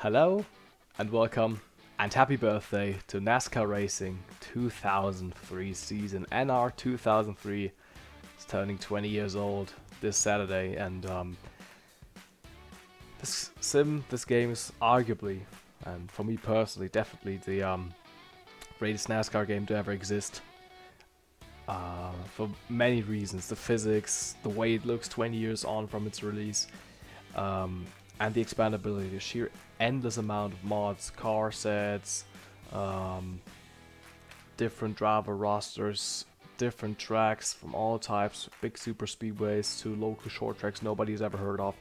Hello and welcome and happy birthday to NASCAR Racing 2003 season. NR 2003 is turning 20 years old this Saturday, and this game is arguably, and for me personally, definitely the greatest NASCAR game to ever exist. For many reasons: the physics, the way it looks 20 years on from its release, and the expandability, the sheer endless amount of mods, car sets, different driver rosters, different tracks from all types, big super speedways to local short tracks nobody's ever heard of.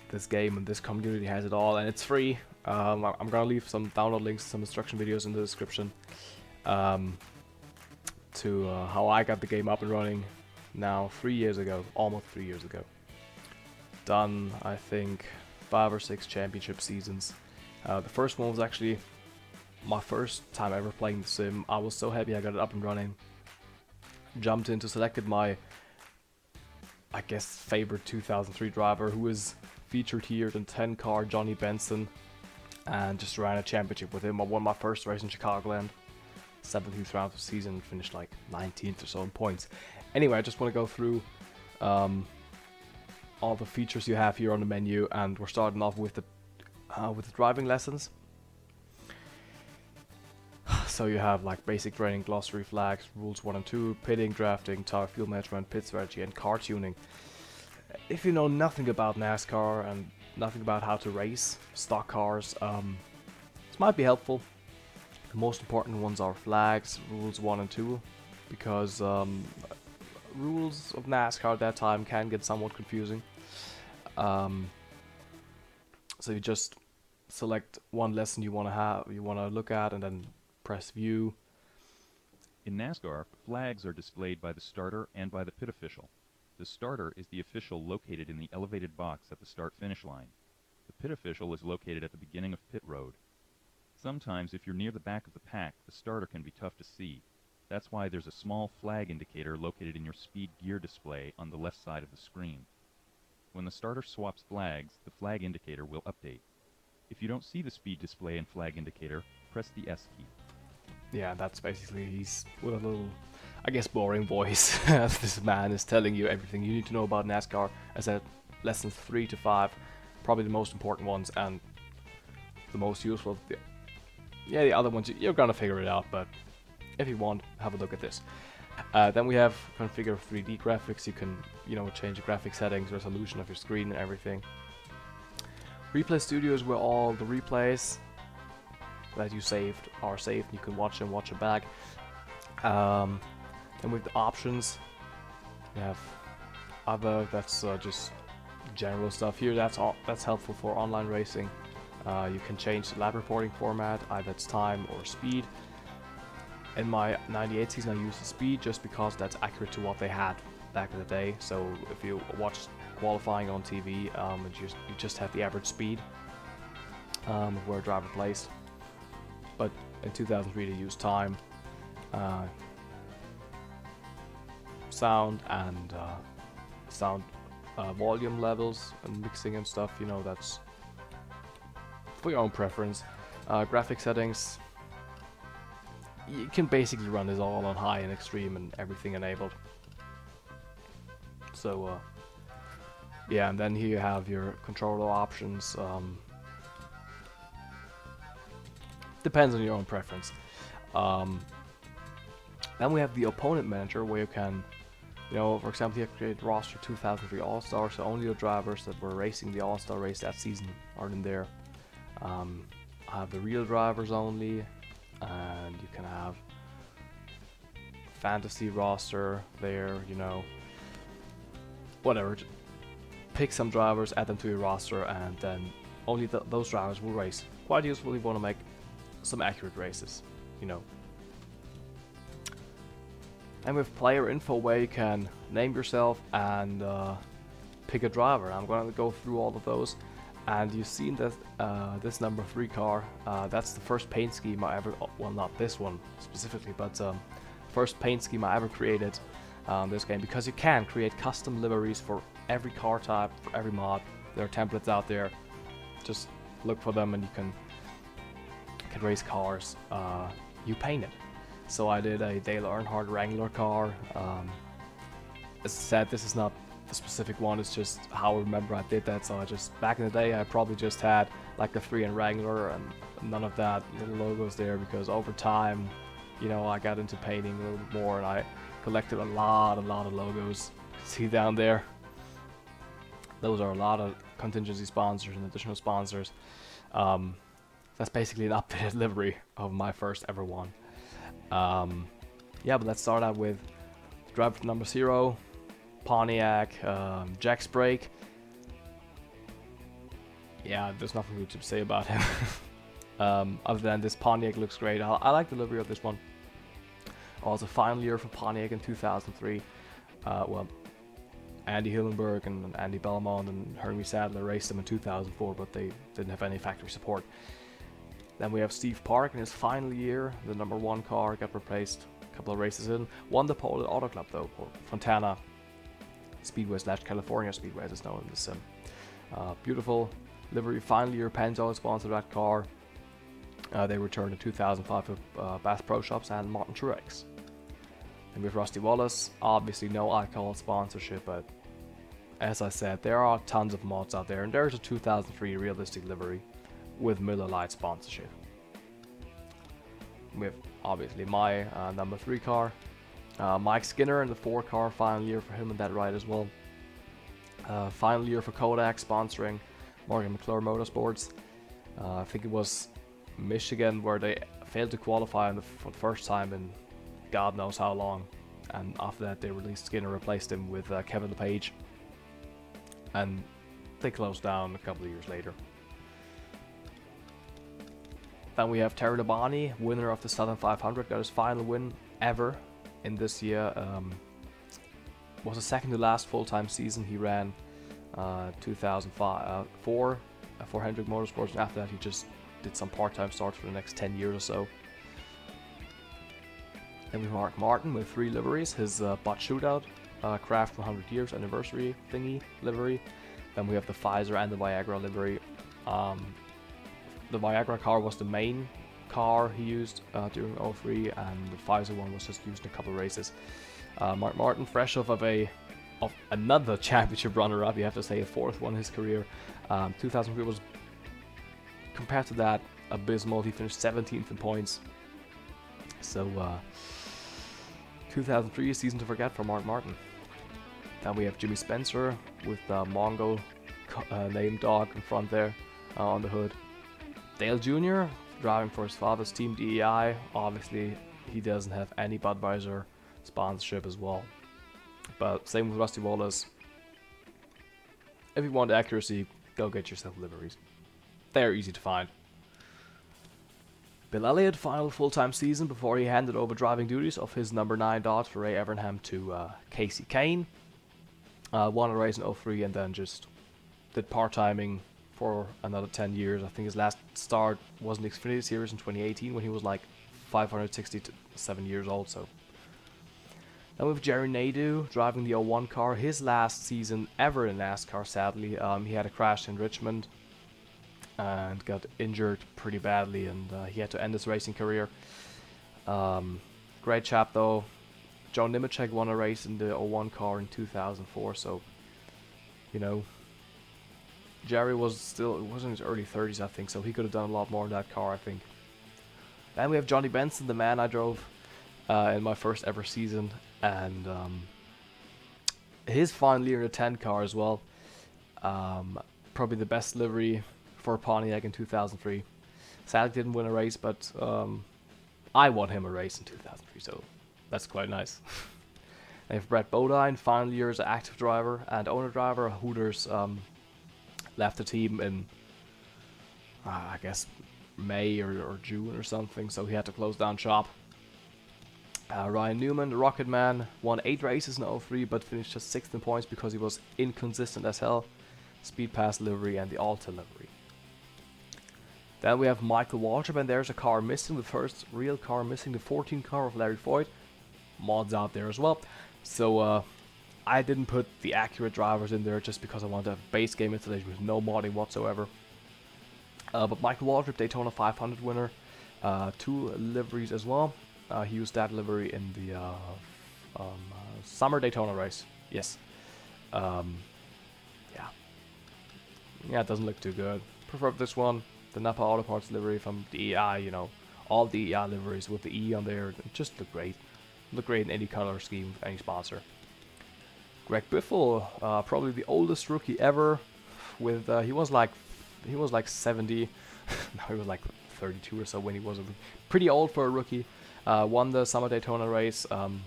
This game and this community has it all, and it's free. I'm gonna leave some download links, some instruction videos in the description to how I got the game up and running now 3 years ago, almost 3 years ago. Done, I think, 5 or 6 championship seasons. The first one was actually my first time ever playing the sim. I was so happy I got it up and running. Jumped into, selected my, I guess, favorite 2003 driver, who is featured here, the 10 car Johnny Benson, and just ran a championship with him. I won my first race in Chicagoland, 17th round of the season, finished like 19th or so in points. Anyway, I just want to go through all the features you have here on the menu, and we're starting off with the driving lessons. So you have like basic training, glossary, flags, rules 1 and 2, pitting, drafting, tire fuel management, pit strategy, and car tuning. If you know nothing about NASCAR and nothing about how to race stock cars, this might be helpful. The most important ones are flags, rules 1 and 2, because rules of NASCAR at that time can get somewhat confusing. So you just select one lesson you want to look at, and then press view. In NASCAR, flags are displayed by the starter and by the pit official. The starter is the official located in the elevated box at the start-finish line. The pit official is located at the beginning of pit road. Sometimes, if you're near the back of the pack, the starter can be tough to see. That's why there's a small flag indicator located in your speed gear display on the left side of the screen. When the starter swaps flags, the flag indicator will update. If you don't see the speed display and flag indicator, press the S key. Yeah, that's basically, he's with a little, I guess, boring voice. This man is telling you everything you need to know about NASCAR. As I said, lessons 3 to 5, probably the most important ones and the most useful. The other ones, you're gonna figure it out, but if you want, have a look at this. Then we have configure 3D graphics. You can, change the graphic settings, resolution of your screen and everything. Replay Studio is where all the replays that you saved are saved. You can watch them back. Then with the options, you have other. That's just general stuff here. That's helpful for online racing. You can change the lap reporting format, either it's time or speed. In my 98 season, I used the speed just because that's accurate to what they had back in the day. So if you watch qualifying on TV, you just have the average speed where a driver placed. But in 2003, they used time, sound, and sound volume levels and mixing and stuff. That's for your own preference. Graphic settings, you can basically run this all on high and extreme and everything enabled. So yeah, and then here you have your controller options. Depends on your own preference. Then we have the opponent manager, where you can, for example, you have created roster 2003 All-Star, so only the drivers that were racing the All-Star race that season are in there. I have the real drivers only, and you can have fantasy roster there, whatever. Just pick some drivers, add them to your roster, and then only those drivers will race. Quite useful if you want to make some accurate races, And with player info, where you can name yourself and pick a driver. I'm going to go through all of those. And you've seen that this number 3 car, that's the first paint scheme I ever, well, not this one specifically, but first paint scheme I ever created this game, because you can create custom liveries for every car type, for every mod. There are templates out there. just look for them and you can race cars. You paint it. So I did a Dale Earnhardt Wrangler car. As I said, this is not the specific one, it's just how I remember I did that. So I just, back in the day, I probably just had like the 3 in Wrangler and none of that little logos there, because over time, you know, I got into painting a little bit more and I collected a lot of logos. See down there? Those are a lot of contingency sponsors and additional sponsors. That's basically an updated livery of my first ever one. Yeah, but let's start out with driver number 0, Pontiac, Jack's brake. Yeah, there's nothing good to say about him. Other than this Pontiac looks great. I like the livery of this one. Also, final year for Pontiac in 2003. Well, Andy Hillenberg and Andy Belmont and Hermie Sadler raced them in 2004, but they didn't have any factory support. Then we have Steve Park in his final year. The number 1 car got replaced a couple of races in. Won the pole at Auto Club though, or Fontana Speedway / California Speedway as it's known in the sim. Beautiful livery. Final year, Pennzoil sponsored that car. They returned in 2005 with Bass Pro Shops and Martin Truex. And with Rusty Wallace, obviously no alcohol sponsorship, but as I said, there are tons of mods out there, and there's a 2003 realistic livery with Miller Lite sponsorship. With obviously my number 3 car, Mike Skinner in the 4 car, final year for him in that ride as well. Final year for Kodak sponsoring Morgan McClure Motorsports. I think it was Michigan where they failed to qualify for the first time in God knows how long, and after that they released Skinner, replaced him with Kevin LePage, and they closed down a couple of years later. Then we have Terry Labonte, winner of the Southern 500, got his final win ever in this year. Was the second to last full-time season. He ran 2004 for Hendrick Motorsports, and after that he just did some part-time starts for the next 10 years or so. Then we have Mark Martin with 3 liveries, his Bot Shootout, Craft 100 years anniversary thingy livery. Then we have the Pfizer and the Viagra livery. The Viagra car was the main car he used during 03, and the Pfizer one was just used in a couple of races. Mark Martin, fresh off of another championship runner-up, you have to say, a 4th one in his career. 2003 was, compared to that, abysmal. He finished 17th in points. So 2003, a season to forget for Mark Martin. Then we have Jimmy Spencer with the Mongo name dog in front there on the hood. Dale Jr. driving for his father's team DEI. Obviously, he doesn't have any Budweiser sponsorship as well. But same with Rusty Wallace. If you want accuracy, go get yourself liveries. They're easy to find. Bill Elliott, final full-time season before he handed over driving duties of his number 9 Dodge for Ray Evernham to Casey Kane. Won a race in 03 and then just did part-timing for another 10 years. I think his last start was in the Xfinity Series in 2018 when he was like 567 years old. So then with Jerry Nadeau driving the 01 car, his last season ever in NASCAR, sadly. He had a crash in Richmond and got injured pretty badly, and he had to end his racing career. Great chap though. Joe Nemechek won a race in the 01 car in 2004, so you know, Jerry was in his early 30s, I think, so he could have done a lot more in that car, I think. Then we have Johnny Benson, the man I drove in my first ever season, and his final year in a 10 car as well. Probably the best livery for Pontiac in 2003. Sadly didn't win a race, but I won him a race in 2003, so that's quite nice. They have Brett Bodine, final year as an active driver and owner driver. Hooters left the team in, I guess, May or June or something, so he had to close down shop. Ryan Newman, the Rocket Man, won 8 races in 03, but finished just 6th in points because he was inconsistent as hell. Speed Pass livery and the Alta livery. Then we have Michael Waltrip, and there's a car missing, the first real car missing, the 14 car of Larry Foyt. Mods out there as well. So I didn't put the accurate drivers in there just because I wanted to have base game installation with no modding whatsoever. But Michael Waltrip, Daytona 500 winner, 2 liveries as well. He used that livery in the summer Daytona race. Yes. Yeah. Yeah, it doesn't look too good. Prefer this one, the Napa Auto Parts livery from DEI, you know. All DEI liveries with the E on there just look great. Look great in any color scheme with any sponsor. Greg Biffle, probably the oldest rookie ever. With he was like 70. No, he was like 32 or so when he was a pretty old for a rookie. Won the Summer Daytona race and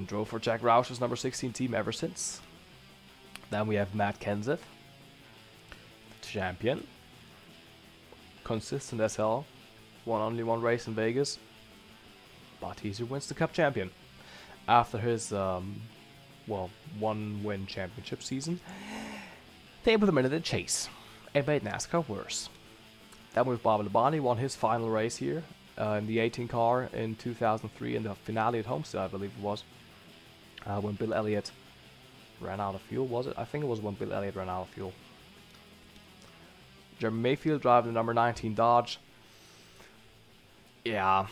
drove for Jack Roush's number 16 team ever since. Then we have Matt Kenseth, champion, consistent as hell. Won only 1 race in Vegas, but he wins the Cup champion after his 1-win championship season. They put him in the chase and made NASCAR worse. Then with Bob Labonte, won his final race here in the 18 car in 2003 in the finale at Homestead, I believe it was, when Bill Elliott ran out of fuel. Was it? I think it was when Bill Elliott ran out of fuel. Jeremy Mayfield driving the number 19 Dodge. Yeah,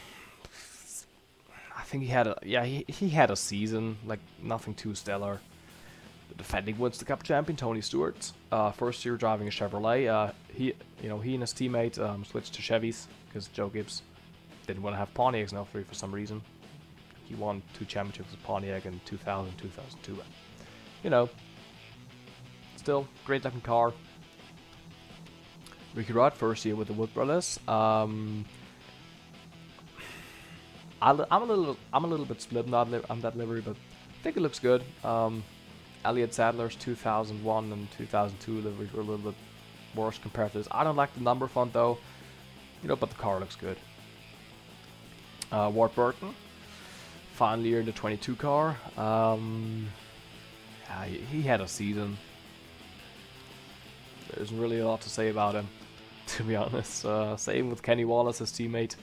I think he had a season, like nothing too stellar. The defending wins the Cup champion, Tony Stewart. First year driving a Chevrolet. He and his teammate switched to Chevys because Joe Gibbs didn't want to have Pontiacs in L3 for some reason. He won 2 championships with Pontiac in 2000, 2002. You know, still great looking car. Ricky Rudd, first year with the Wood Brothers. I'm a little bit split on that livery, but I think it looks good. Elliott Sadler's 2001 and 2002 liveries were a little bit worse compared to this. I don't like the number font though, but the car looks good. Ward Burton, final year in the 22 car. He had a season. There's really a lot to say about him, to be honest. Same with Kenny Wallace, his teammate.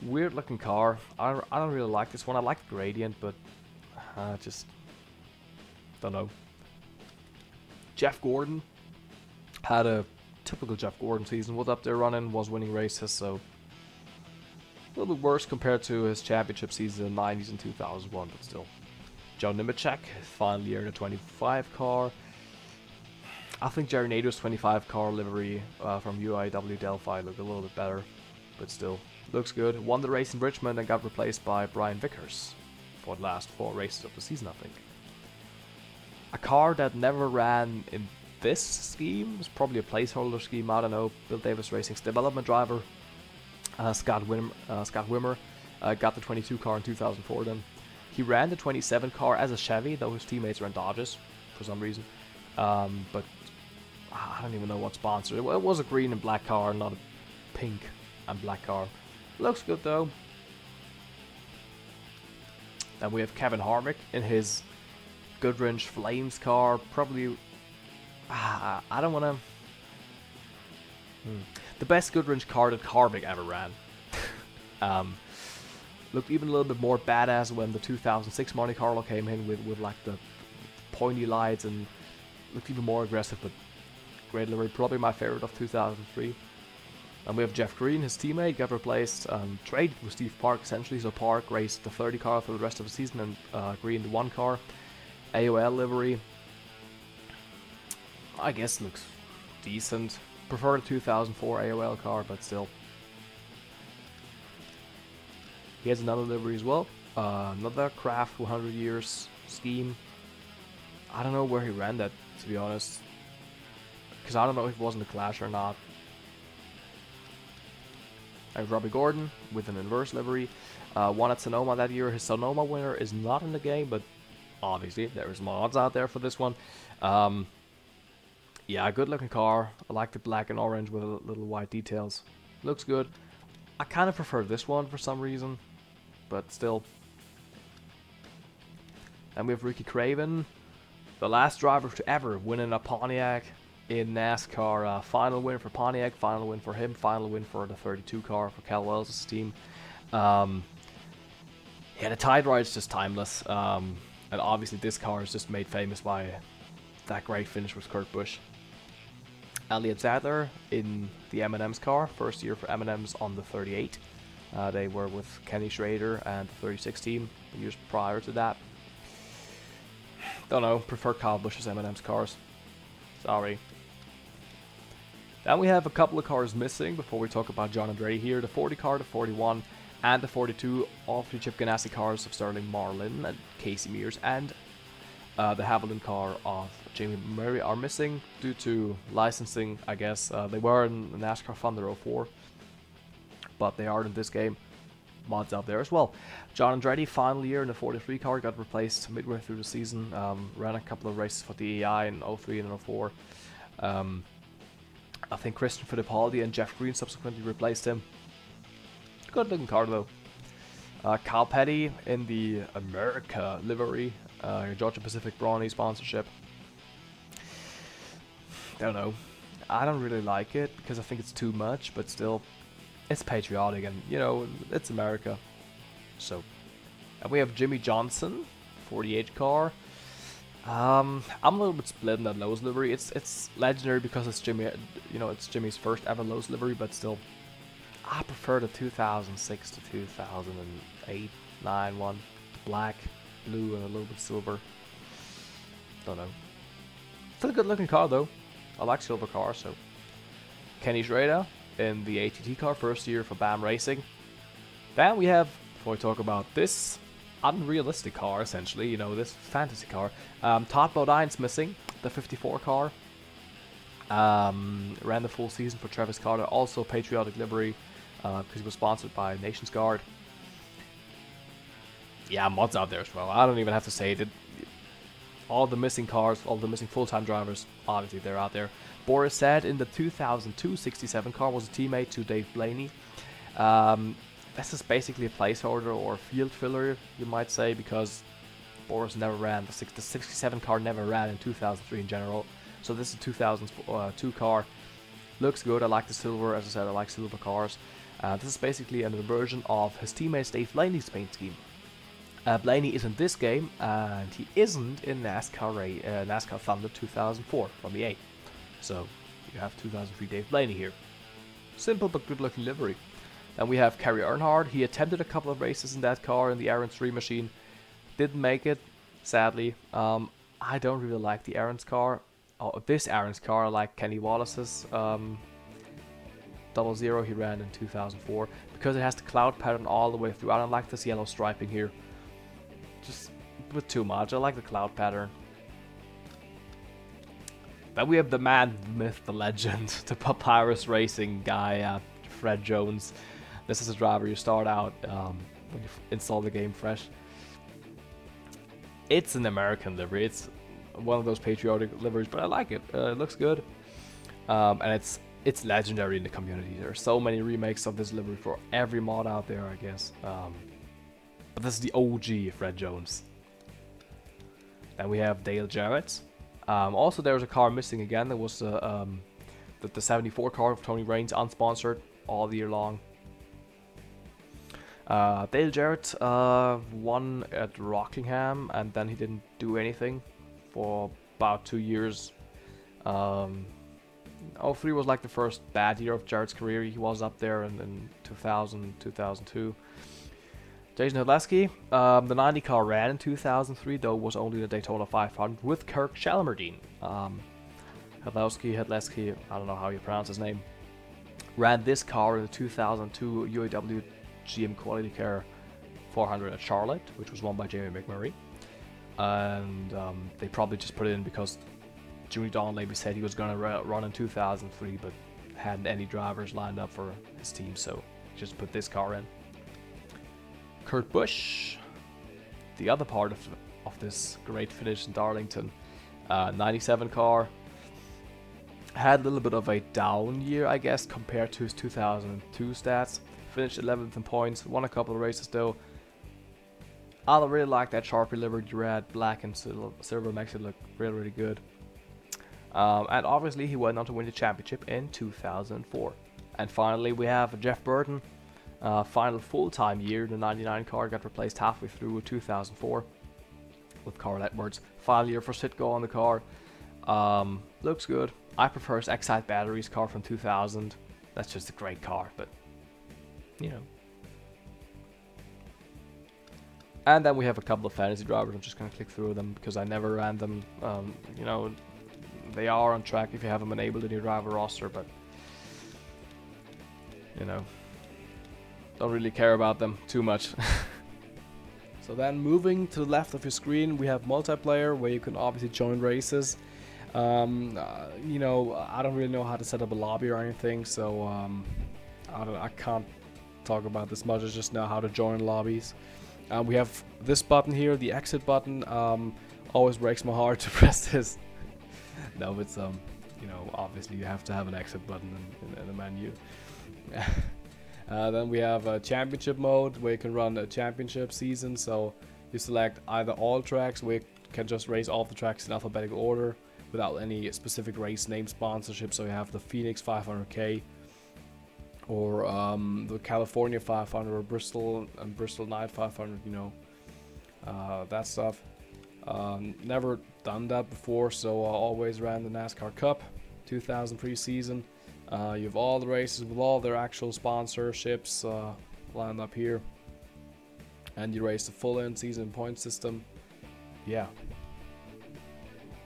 Weird looking car. I don't really like this one. I like the gradient, but just don't know. Jeff Gordon had a typical Jeff Gordon season. Was up there running, was winning races, so a little bit worse compared to his championship season in the 90s and 2001, but still. Joe Nemechek, final year in the 25 car. I think Jerry Nader's 25 car livery from UIW Delphi looked a little bit better, but still looks good. Won the race in Richmond and got replaced by Brian Vickers for the last 4 races of the season, I think. A car that never ran in this scheme was probably a placeholder scheme, I don't know. Bill Davis Racing's development driver, Scott Wimmer, got the 22 car in 2004 then. He ran the 27 car as a Chevy, though his teammates ran Dodges for some reason. But I don't even know what sponsor. It was a green and black car, not a pink and black car. Looks good though. Then we have Kevin Harvick in his Goodwrench Flames car. Probably, I don't want to. The best Goodwrench car that Harvick ever ran. Looked even a little bit more badass when the 2006 Monte Carlo came in with like the pointy lights and looked even more aggressive, but great livery. Probably my favorite of 2003. And we have Jeff Green, his teammate, got replaced, traded with Steve Park essentially. So Park raced the 30 car for the rest of the season and Green the 1 car. AOL livery, I guess looks decent. Prefer the 2004 AOL car, but still. He has another livery as well. Another Craft 100 years scheme. I don't know where he ran that, to be honest. Because I don't know if it wasn't a Clash or not. I have Robbie Gordon with an inverse livery. Won at Sonoma that year. His Sonoma winner is not in the game, but obviously there's mods out there for this one. Yeah, good looking car. I like the black and orange with little white details. Looks good. I kind of prefer this one for some reason, but still. And we have Ricky Craven, the last driver to ever win in a Pontiac in NASCAR. Final win for Pontiac, final win for him, final win for the 32 car for Cal Wells' team. Yeah, the Tide Ride's just timeless. And obviously this car is just made famous by that great finish with Kurt Busch. Elliott Sadler in the M&M's car, first year for M&M's on the 38. They were with Kenny Schrader and the 36 team the years prior to that. Don't know, prefer Kyle Busch's M&M's cars. Sorry. Then we have a couple of cars missing before we talk about John Andretti here. The 40 car, the 41, and the 42, all three Chip Ganassi cars of Sterling Marlin and Casey Mears, and the Haviland car of Jamie Murray are missing due to licensing, I guess. They were in the NASCAR Thunder 04, but they aren't in this game. Mods out there as well. John Andretti, final year in the 43 car, got replaced midway through the season. Ran a couple of races for the EI in 03 and 04. I think Christian Fittipaldi and Jeff Green subsequently replaced him. Good looking car though. Kyle Petty in the America livery, Georgia Pacific Brawny sponsorship. Don't know. I don't really like it because I think it's too much, but still, it's patriotic and, you know, it's America. So, and we have Jimmy Johnson, 48 car. I'm a little bit split in that Lowes livery. It's legendary because it's Jimmy, you know, it's Jimmy's first ever Lowes livery, but still, I prefer the 2006 to 2008, 9 one, black, blue, and a little bit silver. Don't know. Still a good looking car though. I like silver cars, so. Kenny Schrader in the ATT car, first year for BAM Racing. Then we have, before we talk about this unrealistic car, essentially, you know, this fantasy car, Todd Bodine's missing, the 54 car. Ran the full season for Travis Carter, also patriotic livery, because he was sponsored by Nations Guard. Yeah, mods out there as well. I don't even have to say that. All the missing cars, all the missing full-time drivers, obviously they're out there. Boris said in the 2002 67 car was a teammate to Dave Blaney. This is basically a placeholder or field filler, you might say, because Boris never ran. The 67 car never ran in 2003 in general. So this is a 2002 car. Looks good. I like the silver. As I said, I like silver cars. This is basically a version of his teammate Dave Blaney's paint scheme. Blaney is in this game, and he isn't in NASCAR Thunder 2004 from the 8. So you have 2003 Dave Blaney here. Simple but good looking livery. Then we have Kerry Earnhardt. He attempted a couple of races in that car in the Aaron's 3 machine. Didn't make it, sadly. I don't really like the Aaron's car. Oh, this Aaron's car, I like Kenny Wallace's 00 he ran in 2004. Because it has the cloud pattern all the way through. I don't like this yellow striping here. Just a bit too much. I like the cloud pattern. Then we have the man, the myth, the legend, the Papyrus Racing guy, Fred Jones. This is a driver you start out when you install the game fresh. It's an American livery. It's one of those patriotic liveries, but I like it. It looks good, and it's legendary in the community. There are so many remakes of this livery for every mod out there, I guess. But this is the OG Fred Jones. Then we have Dale Jarrett. Also, there was a car missing again. There was the 74 car of Tony Raines, unsponsored all year long. Dale Jarrett won at Rockingham, and then he didn't do anything for about 2 years. 03 was like the first bad year of Jarrett's career. He was up there in 2000, 2002. Jason Hedleski, the 90 car ran in 2003, though was only the Daytona 500 with Kirk Shelmerdine. Hedleski, I don't know how you pronounce his name, ran this car in the 2002 UAW GM Quality Car 400 at Charlotte, which was won by Jamie McMurray. And they probably just put it in because Jimmy Donlevy said he was going to run in 2003, but hadn't any drivers lined up for his team, so just put this car in. Kurt Busch, the other part of this great finish in Darlington, 97 car, had a little bit of a down year, I guess, compared to his 2002 stats. Finished 11th in points, won a couple of races though. I don't really like that Sharpie livered red, black and silver makes it look really, really good. And obviously he went on to win the championship in 2004. And finally we have Jeff Burton. Final full-time year, the 99 car got replaced halfway through 2004 with Carl Edwards. Final year for Sitco on the car. Looks good. I prefer his Excite Batteries car from 2000. That's just a great car, but you know. And then we have a couple of fantasy drivers. I'm just gonna click through them because I never ran them. You know, they are on track if you have them enabled in your driver roster, but you know, don't really care about them too much. So then moving to the left of your screen, we have multiplayer where you can obviously join races. You know, I don't really know how to set up a lobby or anything, so I can't talk about this much. I just know how to join lobbies. We have this button here, the exit button. Always breaks my heart to press this. No, it's you know, obviously you have to have an exit button in the menu. Then we have a championship mode where you can run a championship season. So you select either all tracks where you can just race all the tracks in alphabetical order without any specific race name sponsorship. So you have the Phoenix 500K or the California 500 or Bristol and Bristol Night 500, you know, that stuff. Never done that before, so I always ran the NASCAR Cup 2003 season. You have all the races with all their actual sponsorships lined up here, and you race the full end season point system. Yeah,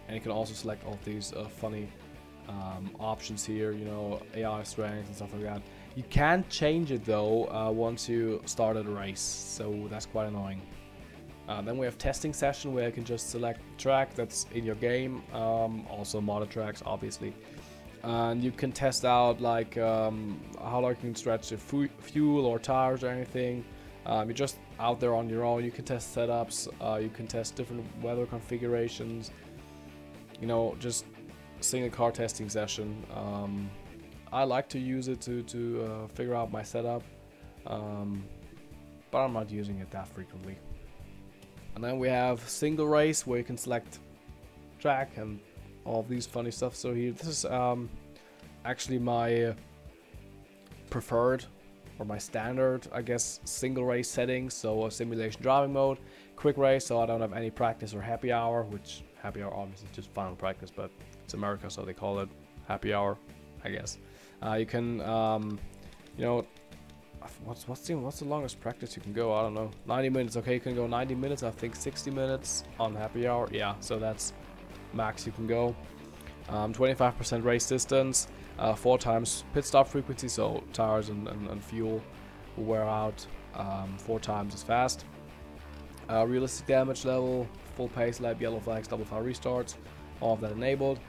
and you can also select all these funny options here, you know, AI strength and stuff like that. You can change it though once you started a race, so that's quite annoying. Then we have testing session where you can just select track that's in your game, also modded tracks obviously. And you can test out like how long you can stretch the fuel or tires or anything. You're just out there on your own. You can test setups, you can test different weather configurations, you know, just single car testing session. I like to use it to figure out my setup, but I'm not using it that frequently. And then we have single race where you can select track and all of these funny stuff. So here, this is actually my preferred or my standard, I guess, single race settings. So a simulation driving mode, quick race, so I don't have any practice or happy hour, which happy hour obviously just final practice, but it's America, so they call it happy hour, I guess. You can, you know, what's the longest practice you can go? I don't know. 90 minutes. Okay, you can go 90 minutes. I think 60 minutes on happy hour. Yeah, so that's max you can go. 25% race distance, 4 times pit stop frequency, so tires and fuel will wear out 4 times as fast. Realistic damage level, full pace lap, yellow flags, double file restarts, all of that enabled.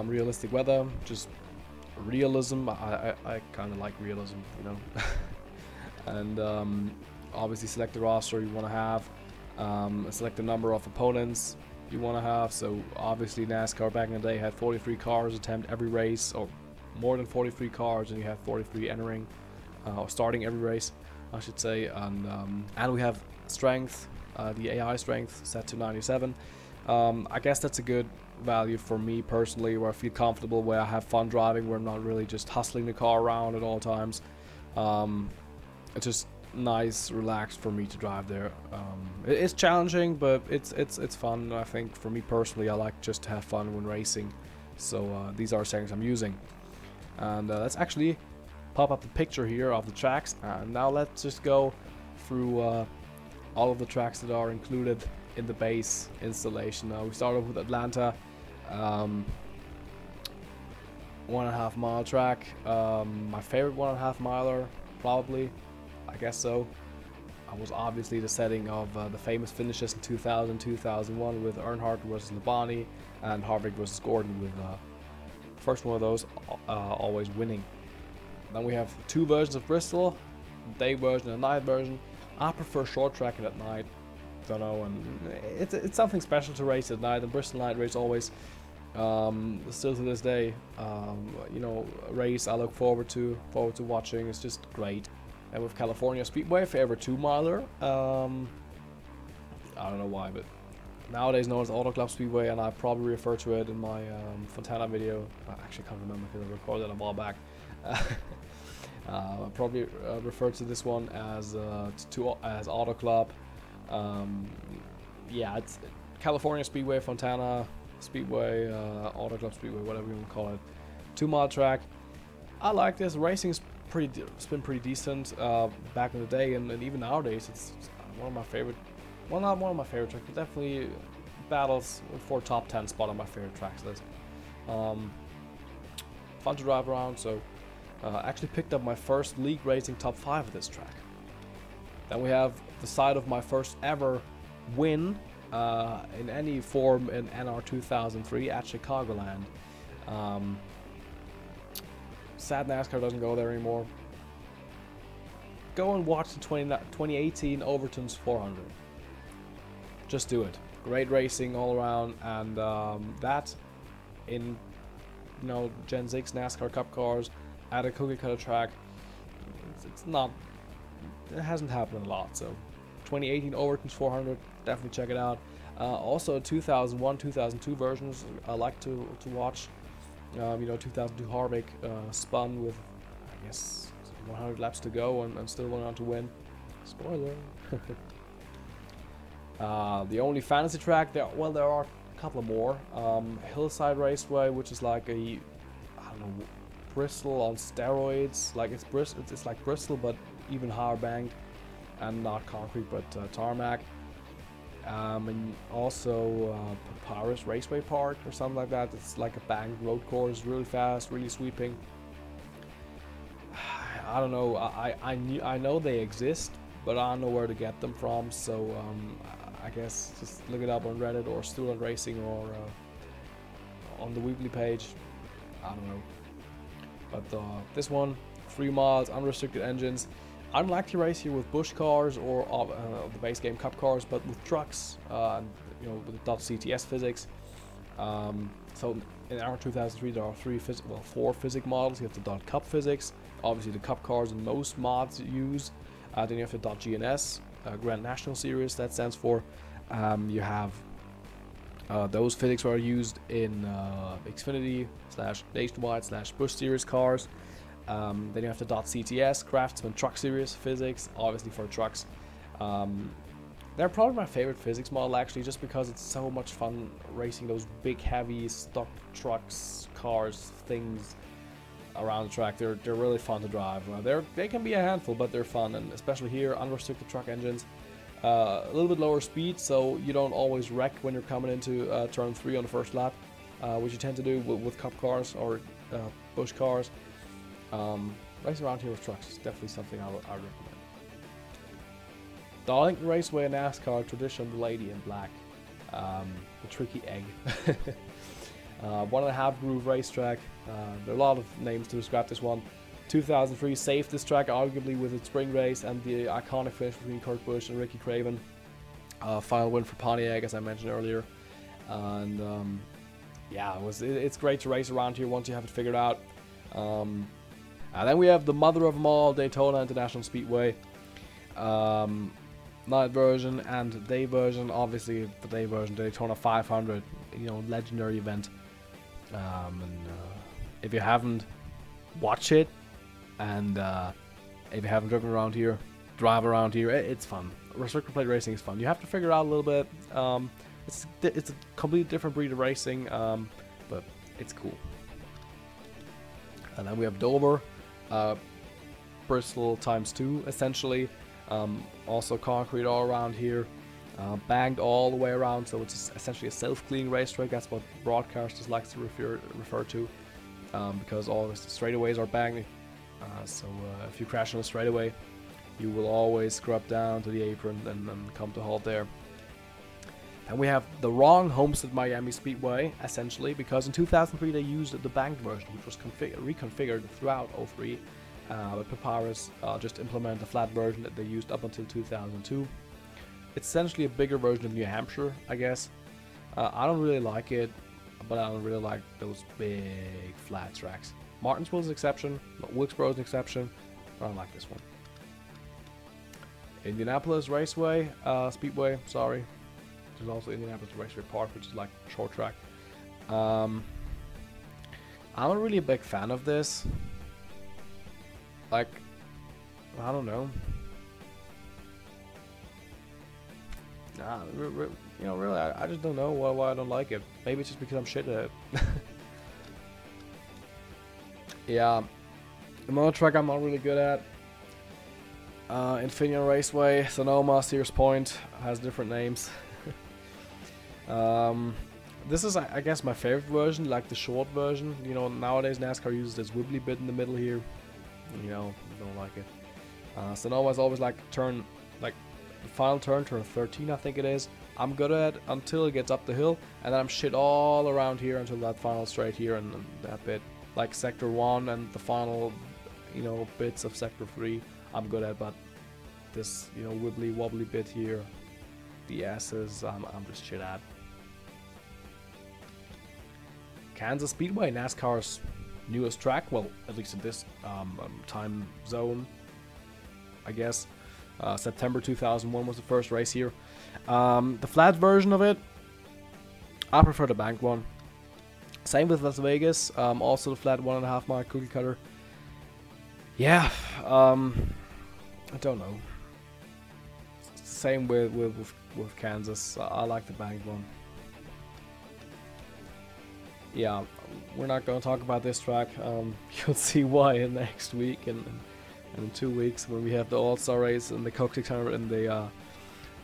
Realistic weather, just realism. I kind of like realism, you know. And obviously select the roster you want to have, select the number of opponents you want to have. So obviously NASCAR back in the day had 43 cars attempt every race, or more than 43 cars, and you had 43 entering or starting every race, I should say. And we have strength, the AI strength set to 97. I guess that's a good value for me personally, where I feel comfortable, where I have fun driving, where I'm not really just hustling the car around at all times. It's just nice, relaxed for me to drive there. It's challenging, but it's fun. I think for me personally, I like just to have fun when racing. So these are settings I'm using. And let's actually pop up the picture here of the tracks. Now let's just go through all of the tracks that are included in the base installation. We started with Atlanta, 1.5 mile track. My favorite 1.5 miler, probably, I guess so. I was obviously the setting of the famous finishes in 2000, 2001 with Earnhardt versus Labonte and Harvick versus Gordon, with first one of those always winning. Then we have 2 versions of Bristol, day version and night version. I prefer short tracking at night. Don't know, and it's something special to race at night. The Bristol night race always, still to this day, you know, a race I look forward to watching. It's just great. And with California Speedway, favorite 2-miler. I don't know why, but nowadays known as Auto Club Speedway, and I probably refer to it in my Fontana video. I actually can't remember because I recorded it a while back. I probably refer to this one as Auto Club. Yeah, it's California Speedway, Fontana. Speedway, Auto Club Speedway, whatever you want to call it. 2-mile track. I like this. Racing's it's been pretty decent back in the day, and even nowadays it's one of my favorite. Well, not one of my favorite tracks, but definitely battles for top 10 spot on my favorite tracks list. Fun to drive around, so actually picked up my first league racing top 5 at this track. Then we have the site of my first ever win in any form in NR 2003 at Chicagoland. Sad NASCAR doesn't go there anymore. Go and watch the 2018 Overton's 400. Just do it. Great racing all around, and that in Gen 6 NASCAR Cup cars at a cookie cutter track, it hasn't happened a lot. So 2018 Overton's 400, definitely check it out. Also 2001, 2002 versions I like to watch. 2002 Harvick spun with, I guess, 100 laps to go and still went on to win. Spoiler. The only fantasy track there are a couple of more. Hillside Raceway, which is like Bristol on steroids. Like it's like Bristol but even higher banked and not concrete but tarmac. And also Papyrus Raceway Park or something like that. It's like a banked road course, really fast, really sweeping. I don't know. I know they exist, but I don't know where to get them from. So I guess just look it up on Reddit or Student Racing or on the weekly page. I don't know. But this one, 3 miles, unrestricted engines. I'd like to race here with Busch cars or the base game Cup cars, but with trucks, with the .CTS physics. So in our 2003, there are 4 physic models. You have the .Cup physics, obviously the Cup cars and most mods use. Then you have the .GNS, Grand National Series. That stands for. You have those physics are used in Xfinity / Nationwide / Busch Series cars. Then you have the .CTS, Craftsman Truck Series physics, obviously for trucks. They're probably my favorite physics model actually, just because it's so much fun racing those big, heavy, stock trucks, cars, things around the track. They're really fun to drive. They can be a handful, but they're fun, and especially here, unrestricted truck engines. A little bit lower speed, so you don't always wreck when you're coming into turn 3 on the first lap, which you tend to do with Cup cars or Busch cars. Racing around here with trucks is definitely something I would recommend. Darlington Raceway in NASCAR Tradition, the Lady in Black. The Tricky Egg. 1.5 groove racetrack. There are a lot of names to describe this one. 2003 saved this track arguably with its spring race and the iconic finish between Kurt Busch and Ricky Craven. Final win for Pontiac, as I mentioned earlier. And it's great to race around here once you have it figured out. And then we have the mother of them all, Daytona International Speedway. Night version and day version. Obviously, the day version, Daytona 500, legendary event. If you haven't, watch it. And if you haven't driven around here, drive around here. It's fun. Restrictor plate racing is fun. You have to figure it out a little bit. It's a completely different breed of racing, but it's cool. And then we have Dover. Bristol ×2 essentially. Also concrete all around here, banked all the way around, so it's essentially a self-cleaning racetrack. That's what broadcasters like to refer to, because all the straightaways are banked. So if you crash on a straightaway, you will always scrub down to the apron and come to halt there. And we have the wrong Homestead Miami Speedway, essentially, because in 2003 they used the banked version, which was reconfigured throughout 03. But Papyrus just implemented the flat version that they used up until 2002. It's essentially a bigger version of New Hampshire, I guess. I don't really like it, but I don't really like those big flat tracks. Martinsville's an exception, Wilkesboro's an exception, but I don't like this one. Indianapolis Raceway, Speedway, sorry. There's also Indianapolis Raceway Park, which is like a short track. I'm not really a big fan of this. Like, I don't know. You know, really, I just don't know why I don't like it. Maybe it's just because I'm shit at it. Yeah, another track I'm not really good at. Infineon Raceway, Sonoma, Sears Point, has different names. This is, I guess, my favorite version, like the short version. You know, nowadays NASCAR uses this wibbly bit in the middle here. You know, don't like it. Sonoma is always like turn, like the final turn 13, I think it is. I'm good at it until it gets up the hill, and then I'm shit all around here until that final straight here and that bit. Like Sector 1 and the final, you know, bits of Sector 3, I'm good at, but this, you know, wibbly wobbly bit here, the S's, I'm just shit at. Kansas Speedway, NASCAR's newest track, well, at least in this time zone, I guess. September 2001 was the first race here. The flat version of it, I prefer the banked one. Same with Las Vegas, also the flat 1.5 mile cookie cutter. Yeah, I don't know. Same with Kansas. I like the banked one. Yeah, we're not going to talk about this track. You'll see why in next week and in 2 weeks when we have the All-Star race and the Coke tournament and the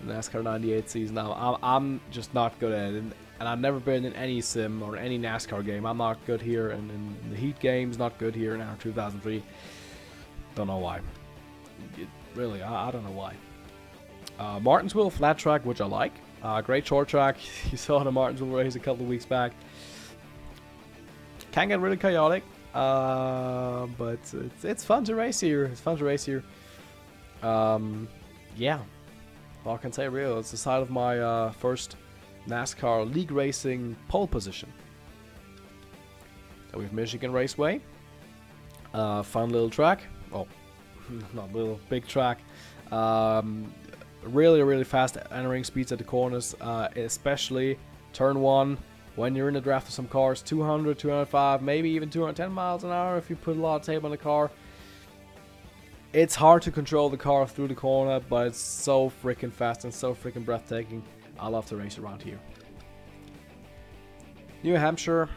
NASCAR 98 season. Now, I'm just not good at it, and I've never been in any sim or any NASCAR game. I'm not good here, and in the Heat games, not good here in our 2003. Don't know why. Really, I don't know why. Martinsville flat track, which I like. Great short track. You saw the Martinsville race a couple of weeks back. Can get really chaotic, but it's fun to race here. It's fun to race here. Yeah, all I can say real. It's the side of my first NASCAR League Racing pole position. So we have Michigan Raceway. Fun little track. Oh, not little, big track. Really fast entering speeds at the corners, especially turn 1. When you're in the draft of some cars, 200, 205, maybe even 210 miles an hour if you put a lot of tape on the car. It's hard to control the car through the corner, but it's so freaking fast and so freaking breathtaking. I love to race around here. New Hampshire.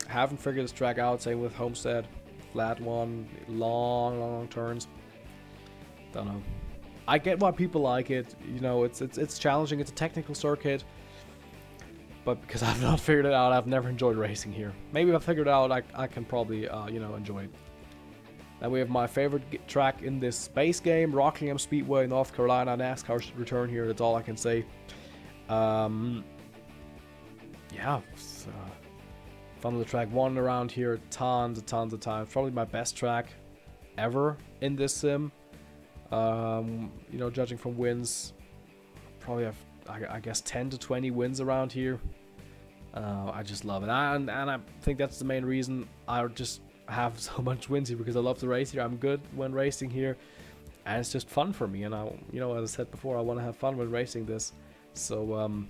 Haven't figured this track out. Same with Homestead. Flat one, long turns. Don't know. I get why people like it. You know, it's challenging. It's a technical circuit. But because I've not figured it out, I've never enjoyed racing here. Maybe if I figured it out, I can probably, you know, enjoy it. Then we have my favorite track in this space game, Rockingham Speedway, North Carolina. NASCAR should return here. That's all I can say. Yeah, it's, fun little track. Won around here tons of times. Probably my best track ever in this sim. You know, judging from wins, probably have, I guess, 10 to 20 wins around here. I just love it, and I think that's the main reason I just have so much wins here, because I love to race here. I'm good when racing here, and it's just fun for me. And I, you know, as I said before, I want to have fun when racing this. So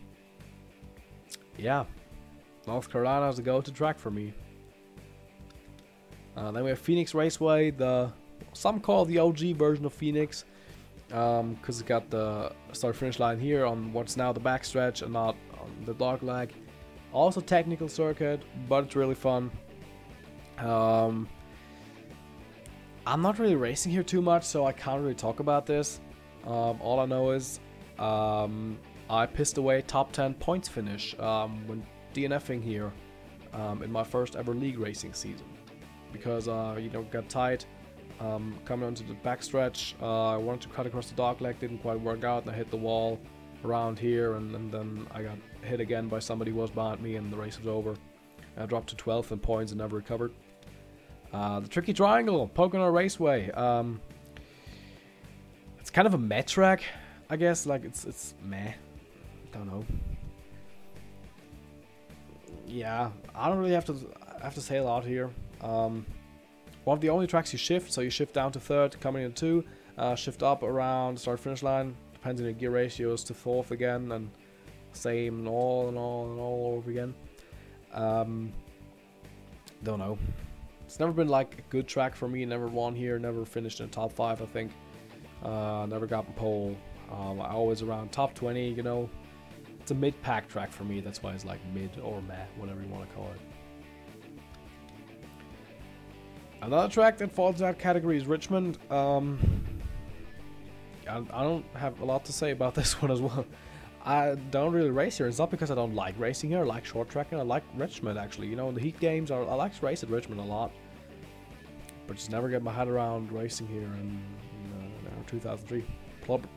yeah, North Carolina is a go-to track for me. Then we have Phoenix Raceway, some call the OG version of Phoenix, because it got the start-finish line here on what's now the backstretch and not on the dog leg. Also technical circuit, but it's really fun. I'm not really racing here too much, so I can't really talk about this. All I know is I pissed away top 10 points finish when DNFing here in my first ever league racing season, because you know, got tight coming onto the backstretch. I wanted to cut across the dog leg, didn't quite work out, and I hit the wall around here, and then I got hit again by somebody who was behind me, and the race was over. I dropped to 12th in points and never recovered. The Tricky Triangle, Pocono Raceway. It's kind of a meh track, I guess. Like it's meh. Don't know. Yeah, I don't really have to say a lot here. One of the only tracks you shift, so you shift down to third, coming in 2, shift up around the start finish line, depends on your gear ratios, to 4th again, and same and all over again. Don't know. It's never been like a good track for me. Never won here, never finished in the top 5, I think. Never got a pole. I always around top 20, you know. It's a mid-pack track for me, that's why it's like mid or meh, whatever you want to call it. Another track that falls in that category is Richmond. I don't have a lot to say about this one as well. I don't really race here. It's not because I don't like racing here. I like short tracking. I like Richmond, actually. You know, the heat games, I like to race at Richmond a lot. But just never get my head around racing here in 2003.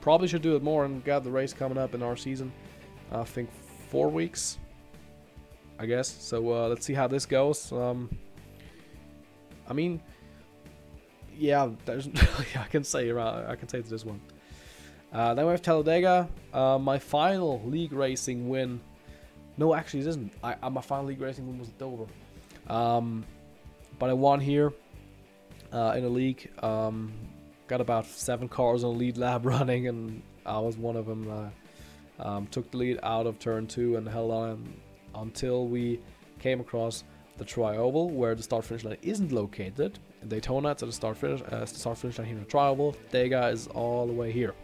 Probably should do it more and got the race coming up in our season. I think 4 weeks, I guess. So let's see how this goes. I mean, yeah, there's I can say to this one. Then we have Talladega, my final league racing win. No, actually it isn't. My final league racing win was at Dover. But I won here in a league. Got about 7 cars on lead lap running, and I was one of them. Took the lead out of turn 2 and held on until we came across the Tri-Oval, where the start-finish line isn't located. In Daytona, it's at the start-finish line here in the Tri-Oval. Dega is all the way here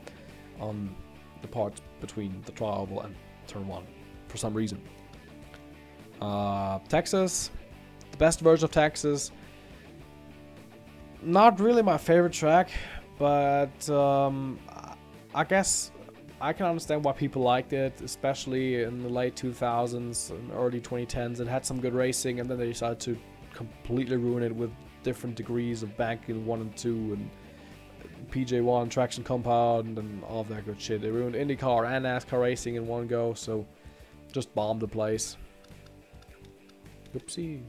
on the part between the Tri-Oval and turn 1 for some reason. Texas, the best version of Texas. Not really my favorite track, but I guess I can understand why people liked it, especially in the late 2000s and early 2010s. It had some good racing, and then they decided to completely ruin it with different degrees of banking 1 and 2 and PJ1 traction compound and all of that good shit. They ruined IndyCar and NASCAR Racing in one go, so just bombed the place. Oopsie.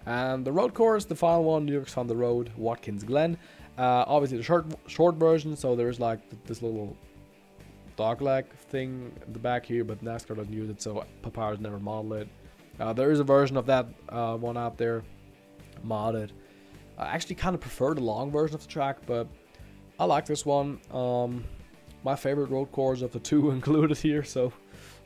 And the road course, the final one, New York's on the road, Watkins Glen. Obviously the short version, so there's like this little dogleg thing in the back here, but NASCAR doesn't use it, so Papyrus never modeled it. There is a version of that one out there, modded. I actually kind of prefer the long version of the track, but I like this one. My favorite road course of the 2 included here, so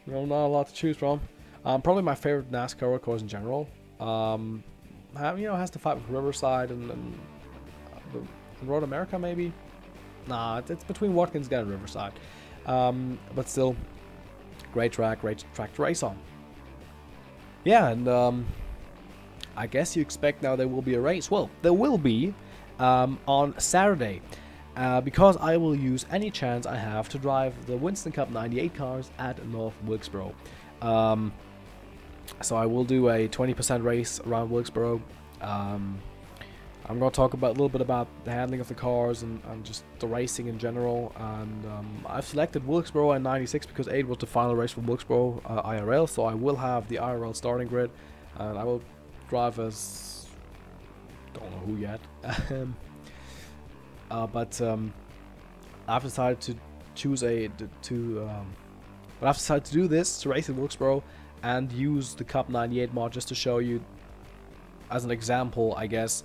not a lot to choose from. Probably my favorite NASCAR road course in general. Has to fight with Riverside and Road America maybe. Nah, it's between Watkins Glen and Riverside. But still, great track to race on. Yeah, and I guess you expect now there will be a race. Well, there will be on Saturday, because I will use any chance I have to drive the Winston Cup 98 cars at North Wilkesboro. So I will do a 20% race around Wilkesboro. I'm going to talk a little bit about the handling of the cars and just the racing in general. And I've selected Wilkesboro and 96 because 8 was the final race for Wilkesboro IRL. So I will have the IRL starting grid, and I will drive as don't know who yet. But I've decided to choose I've decided to do this to race in Wilkesboro and use the Cup 98 mod just to show you, as an example, I guess,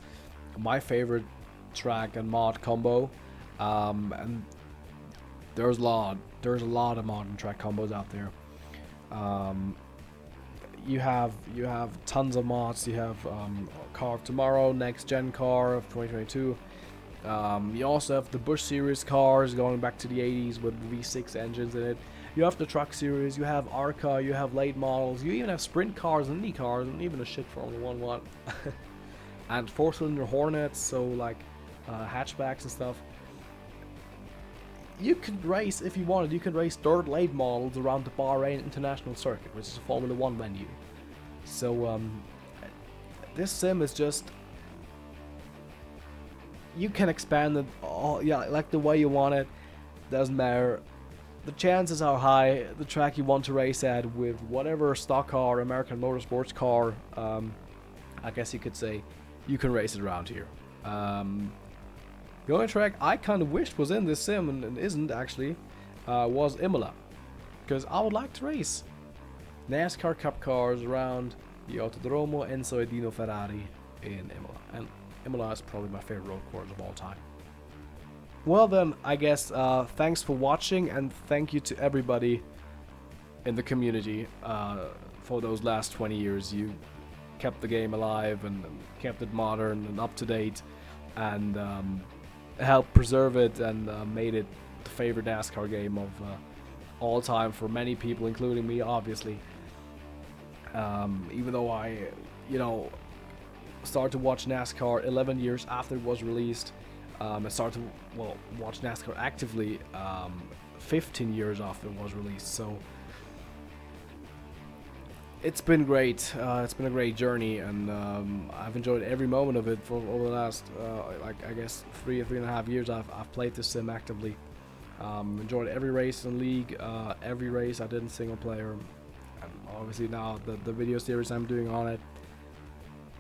my favorite track and mod combo. And there's a lot of modern track combos out there. You have tons of mods. You have Car of Tomorrow, Next Gen Car of 2022. You also have the Busch Series cars going back to the 80s with V6 engines in it. You have the Truck Series, you have ARCA, you have late models, you even have sprint cars and Indy cars, and even a shit Formula 1 one. And 4-cylinder Hornets, so like hatchbacks and stuff. You could race, if you wanted, you could race dirt late models around the Bahrain International Circuit, which is a Formula 1 venue. So this sim is just, you can expand it all, like the way you want it. Doesn't matter. The chances are high the track you want to race at with whatever stock car, American Motorsports car, I guess you could say, you can race it around here. The only track I kind of wished was in this sim and isn't actually was Imola, because I would like to race NASCAR Cup cars around the Autodromo Enzo Edino Ferrari in Imola, and Imola is probably my favorite road course of all time. Well then, I guess thanks for watching, and thank you to everybody in the community for those last 20 years. You kept the game alive and kept it modern and up to date, and helped preserve it and made it the favorite NASCAR game of all time for many people, including me, obviously. Even though I, started to watch NASCAR 11 years after it was released, I started to watch NASCAR actively 15 years after it was released. So it's been great. It's been a great journey, and I've enjoyed every moment of it for over the last, I guess, 3.5 years. I've played this sim actively. Enjoyed every race in the league, every race I did in single player, and obviously now the video series I'm doing on it.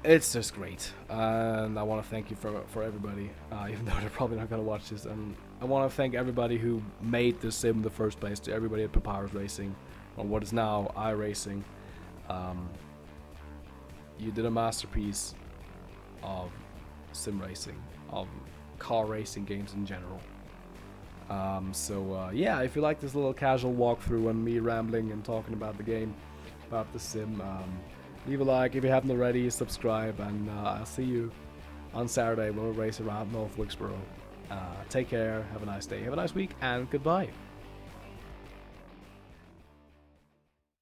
It's just great, and I want to thank you for everybody, even though they're probably not going to watch this. And I want to thank everybody who made this sim in the first place, to everybody at Papyrus Racing, or what is now iRacing. You did a masterpiece of sim racing, of car racing games in general. Yeah, if you like this little casual walkthrough and me rambling and talking about the game, about the sim, leave a like if you haven't already, subscribe, and I'll see you on Saturday when we race around North Wilkesboro. Take care, have a nice day, have a nice week, and goodbye.